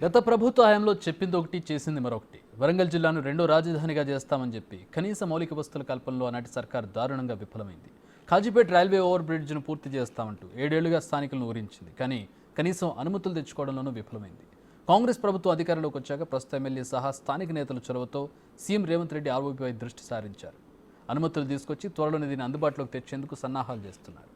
గత ప్రభుత్వ హయాంలో చెప్పింది ఒకటి చేసింది మరొకటి. వరంగల్ జిల్లాను రెండో రాజధానిగా చేస్తామని చెప్పి కనీస మౌలిక వసతుల కల్పనలో ఆనాటి సర్కార్ దారుణంగా విఫలమైంది. కాజీపేట రైల్వే ఓవర్ బ్రిడ్జ్ను పూర్తి చేస్తామంటూ 7 ఏళ్లుగా స్థానికులను ఊరించింది. కానీ కనీసం అనుమతులు తెచ్చుకోవడంలోనూ విఫలమైంది. కాంగ్రెస్ ప్రభుత్వం అధికారంలోకి వచ్చాక ప్రస్తుత ఎమ్మెల్యే సహా స్థానిక నేతల చొరవతో సీఎం రేవంత్ రెడ్డి ఆర్ఓబీపై దృష్టి సారించారు. అనుమతులు తీసుకొచ్చి త్వరలోనే దీన్ని అందుబాటులోకి తెచ్చేందుకు సన్నాహాలు చేస్తున్నారు.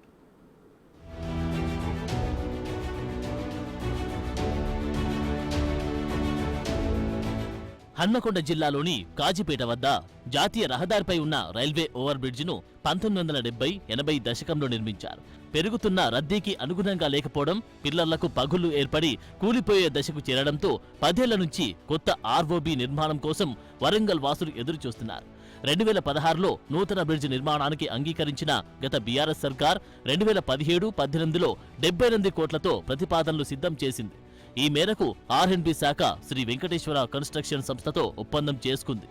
హన్మకొండ జిల్లాలోని కాజీపేట వద్ద జాతీయ రహదారిపై ఉన్న రైల్వే ఓవర్ బ్రిడ్జిను 1970-80 దశకంలో నిర్మించారు. పెరుగుతున్న రద్దీకి అనుగుణంగా లేకపోవడం, పిల్లర్లకు పగుళ్లు ఏర్పడి కూలిపోయే దశకు చేరడంతో 10 ఏళ్ల నుంచి కొత్త ఆర్ఓబీ నిర్మాణం కోసం వరంగల్ వాసులు ఎదురుచూస్తున్నారు. 2016లో నూతన బ్రిడ్జ్ నిర్మాణానికి అంగీకరించిన గత బీఆర్ఎస్ సర్కార్ 2017-18లో 78 కోట్లతో ప్రతిపాదనలు సిద్ధం చేసింది. ఈ మేరకు ఆర్ఎండ్బి శాఖ శ్రీ వెంకటేశ్వర కన్స్ట్రక్షన్ సంస్థతో ఒప్పందం చేసుకుంది.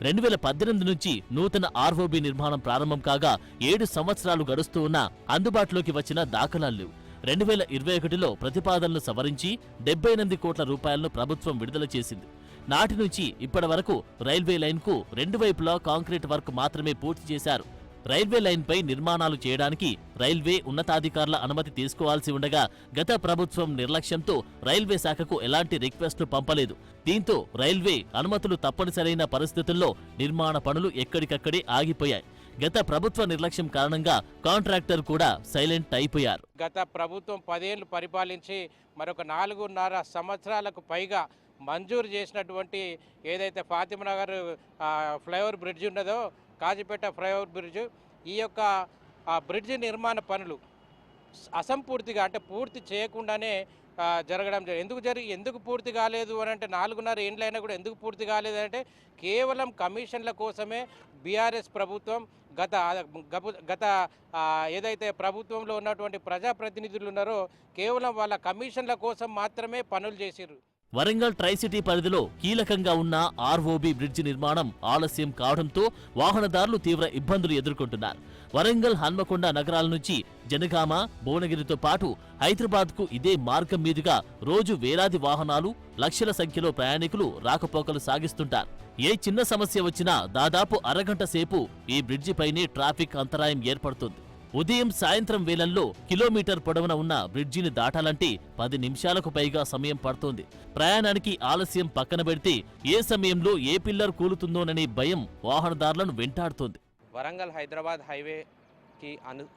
2018 నుంచి నూతన ఆర్ఓబీ నిర్మాణం ప్రారంభం కాగా 7 సంవత్సరాలు గడుస్తూ ఉన్నా అందుబాటులోకి వచ్చిన దాఖలాలు లేవు. 2021లో ప్రతిపాదనలు సవరించి 78 కోట్ల రూపాయలను ప్రభుత్వం విడుదల చేసింది. నాటి నుంచి ఇప్పటి వరకు రైల్వే లైన్కు 2 వైపులా కాంక్రీట్ వర్క్ మాత్రమే పూర్తి చేశారు. రైల్వే లైన్పై నిర్మాణాలు చేయడానికి రైల్వే ఉన్నతాధికారుల అనుమతి తీసుకోవాల్సి ఉండగా గత ప్రభుత్వం నిర్లక్ష్యంతో రైల్వే శాఖకు ఎలాంటి రిక్వెస్ట్లు పంపలేదు. దీంతో రైల్వే అనుమతులు తప్పనిసరైన పరిస్థితుల్లో నిర్మాణ పనులు ఎక్కడికక్కడే ఆగిపోయాయి. గత ప్రభుత్వ నిర్లక్ష్యం కారణంగా కాంట్రాక్టర్ కూడా సైలెంట్ అయిపోయారు. గత ప్రభుత్వం 10 ఏళ్లు పరిపాలించి మరొక 4.5 సంవత్సరాలకు పైగా మంజూరు చేసినటువంటి ఏదైతే ఫాతిమానగర్ ఫ్లైఓవర్ బ్రిడ్జ్ ఉన్నదో, కాజీపేట ఫ్లైఓవర్ బ్రిడ్జ్, ఈ యొక్క బ్రిడ్జ్ నిర్మాణ పనులు అసంపూర్తిగా, అంటే పూర్తి చేయకుండానే జరగడం ఎందుకు పూర్తి కాలేదు అని అంటే 4.5 ఏళ్ళైనా కూడా ఎందుకు పూర్తి కాలేదు అంటే కేవలం కమిషన్ల కోసమే బీఆర్ఎస్ ప్రభుత్వం గత ఏదైతే ప్రభుత్వంలో ఉన్నటువంటి ప్రజాప్రతినిధులు ఉన్నారో కేవలం వాళ్ళ కమిషన్ల కోసం మాత్రమే పనులు చేసిర్రు. వరంగల్ ట్రైసిటీ పరిధిలో కీలకంగా ఉన్న ఆర్ఓబీ బ్రిడ్జి నిర్మాణం ఆలస్యం కావడంతో వాహనదారులు తీవ్ర ఇబ్బందులు ఎదుర్కొంటున్నారు. వరంగల్, హన్మకొండ నగరాల నుంచి జనగామ, భువనగిరితో పాటు హైదరాబాద్కు ఇదే మార్గం మీదుగా రోజు వేలాది వాహనాలు, లక్షల సంఖ్యలో ప్రయాణికులు రాకపోకలు సాగిస్తుంటారు. ఏ చిన్న సమస్య వచ్చినా దాదాపు అరగంట సేపు ఈ బ్రిడ్జిపైనే ట్రాఫిక్ అంతరాయం ఏర్పడుతుంది. ఉదయం, సాయంత్రం వేళల్లో కిలోమీటర్ పొడవున ఉన్న బ్రిడ్జిని దాటాలంటే 10 నిమిషాలకు పైగా సమయం పడుతోంది. ప్రయాణానికి ఆలస్యం పక్కన పెడితే ఏ సమయంలో ఏ పిల్లర్ కూలుతుందోననే భయం వాహనదారులను వెంటాడుతోంది. వరంగల్ హైదరాబాద్ హైవేకి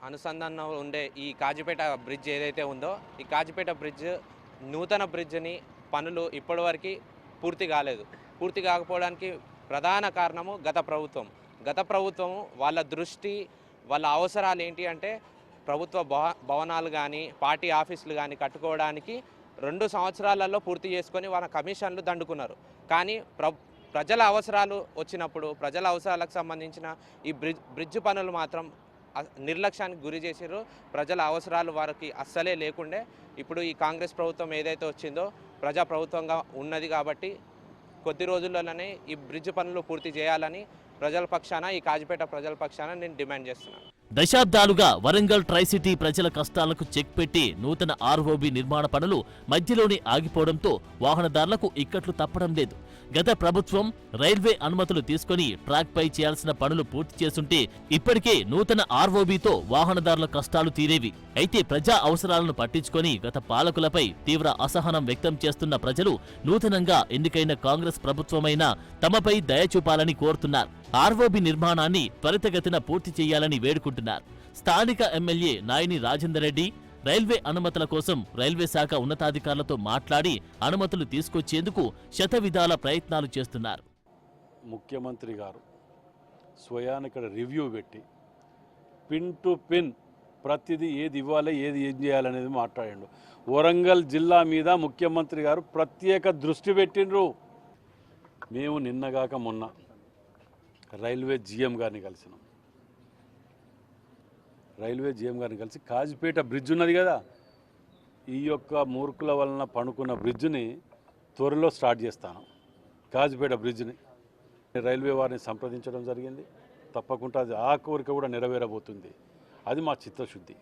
అనుసంధానం ఉండే ఈ కాజీపేట బ్రిడ్జ్ ఏదైతే ఉందో, ఈ కాజీపేట బ్రిడ్జ్ నూతన బ్రిడ్జ్ని పనులు ఇప్పటివరకు పూర్తి కాలేదు. పూర్తి కాకపోవడానికి ప్రధాన కారణము గత ప్రభుత్వం వాళ్ళ దృష్టి, వాళ్ళ అవసరాలు ఏంటి అంటే ప్రభుత్వ భవనాలు కానీ పార్టీ ఆఫీసులు కానీ కట్టుకోవడానికి 2 సంవత్సరాలలో పూర్తి చేసుకొని వాళ్ళ కమిషన్లు దండుకున్నారు. కానీ ప్రజల అవసరాలు వచ్చినప్పుడు ప్రజల అవసరాలకు సంబంధించిన ఈ బ్రిడ్జ్ పనులు మాత్రం నిర్లక్ష్యానికి గురి చేసారు. ప్రజల అవసరాలు వారికి అస్సలే లేకుండే ఇప్పుడు ఈ కాంగ్రెస్ ప్రభుత్వం ఏదైతే వచ్చిందో ప్రజా ప్రభుత్వంగా ఉన్నది కాబట్టి కొద్ది రోజుల్లోనే ఈ బ్రిడ్జ్ పనులు పూర్తి చేయాలని ప్రజల పక్షాన, ఈ కాజీపేట ప్రజల పక్షాన నేను డిమాండ్ చేస్తున్నాను. దశాబ్దాలుగా వరంగల్ ట్రైసిటీ ప్రజల కష్టాలకు చెక్ పెట్టి నూతన ఆర్ఓబీ నిర్మాణ పనులు మధ్యలోనే ఆగిపోవడంతో వాహనదారులకు ఇక్కట్లు తప్పడం లేదు. గత ప్రభుత్వం రైల్వే అనుమతులు తీసుకుని ట్రాక్ పై చేయాల్సిన పనులు పూర్తి చేస్తుంటే ఇప్పటికే నూతన ఆర్ఓబీతో వాహనదారుల కష్టాలు తీరేవి. అయితే ప్రజా అవసరాలను పట్టించుకొని గత పాలకులపై తీవ్ర అసహనం వ్యక్తం చేస్తున్న ప్రజలు నూతనంగా ఎన్నికైన కాంగ్రెస్ ప్రభుత్వమైనా తమపై దయ చూపాలని కోరుతున్నారు. ఆర్ఓబీ నిర్మాణాన్ని త్వరితగతిన పూర్తి చేయాలని వేడుకుంటున్నారు. స్థానిక ఎమ్మెల్యే నాయని రాజేందర్ రెడ్డి రైల్వే అనుమతుల కోసం రైల్వే శాఖ ఉన్నతాధికారులతో మాట్లాడి అనుమతులు తీసుకొచ్చేందుకు శతవిధాల ప్రయత్నాలు చేస్తున్నారు. ముఖ్యమంత్రి గారు స్వయాన ఇక్కడ రివ్యూ పెట్టి పిన్ టు పిన్ ప్రతిదీ ఏది ఇవ్వాలి, ఏం చేయాలనేది మాట్లాడిండు. వరంగల్ జిల్లా మీద ముఖ్యమంత్రి గారు ప్రత్యేక దృష్టి పెట్టిండ్రు. మేము నిన్నగాక మొన్న రైల్వే జీఎం గారిని కలిసినాం. రైల్వే జీఎం గారిని కలిసి కాజీపేట బ్రిడ్జ్ ఉన్నది కదా, ఈ యొక్క మూర్ఖుల వలన పనుకున్న బ్రిడ్జ్ని త్వరలో స్టార్ట్ చేస్తాను. కాజీపేట బ్రిడ్జ్ని రైల్వే వారిని సంప్రదించడం జరిగింది. తప్పకుండా అది ఆ కోరిక కూడా నెరవేరబోతుంది. అది మా చిత్తశుద్ధి.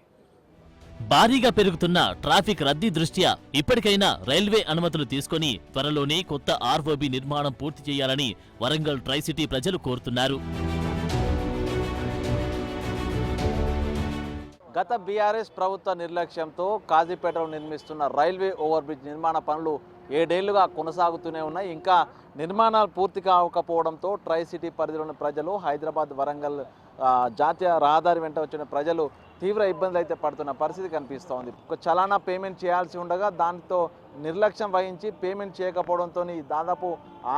భారీగా పెరుగుతున్న ట్రాఫిక్ రద్దీ దృష్ట్యా ఇప్పటికైనా రైల్వే అనుమతులు తీసుకొని త్వరలోనే కొత్త ఆర్ఓబి నిర్మాణం పూర్తి చేయాలని వరంగల్ ట్రై సిటీ ప్రజలు కోరుతున్నారు. గత బీఆర్ఎస్ ప్రభుత్వ నిర్లక్ష్యంతో కాజీపేటలో నిర్మిస్తున్న రైల్వే ఓవర్ బ్రిడ్జ్ నిర్మాణ పనులు 7 ఏళ్లుగా కొనసాగుతూనే ఉన్నాయి. ఇంకా నిర్మాణాలు పూర్తి కాకపోవడంతో ట్రై సిటీ పరిధిలోని ప్రజలు, హైదరాబాద్ వరంగల్ జాతీయ రహదారి వెంట వచ్చిన ప్రజలు తీవ్ర ఇబ్బందులు అయితే పడుతున్న పరిస్థితి కనిపిస్తోంది. ఒక చలానా పేమెంట్ చేయాల్సి ఉండగా దాంతో నిర్లక్ష్యం వహించి పేమెంట్ చేయకపోవడంతో దాదాపు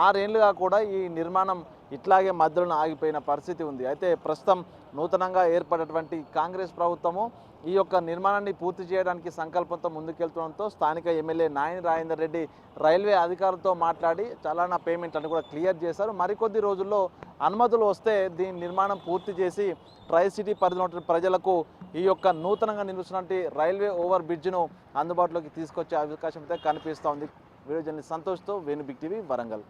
6 ఏళ్లుగా కూడా ఈ నిర్మాణం ఇట్లాగే మధ్యలో ఆగిపోయిన పరిస్థితి ఉంది. అయితే ప్రస్తుతం నూతనంగా ఏర్పడినటువంటి కాంగ్రెస్ ప్రభుత్వము ఈ యొక్క నిర్మాణాన్ని పూర్తి చేయడానికి సంకల్పంతో ముందుకెళ్తుండడంతో స్థానిక ఎమ్మెల్యే నాయని రాజేందర్ రెడ్డి రైల్వే అధికారులతో మాట్లాడి చలానా పేమెంట్లను కూడా క్లియర్ చేశారు. మరికొద్ది రోజుల్లో అనుమతులు వస్తే దీని నిర్మాణం పూర్తి చేసి ట్రై సిటీ పరిధిలో ప్రజలకు ఈ యొక్క నూతనంగా నిర్మిస్తున్నటువంటి రైల్వే ఓవర్ బ్రిడ్జ్ను అందుబాటులోకి తీసుకొచ్చే అవకాశం అయితే కనిపిస్తోంది. వీడియో జర్నలిస్ట్ సంతోష్తో వేణు బిగ్ టీవీ వరంగల్.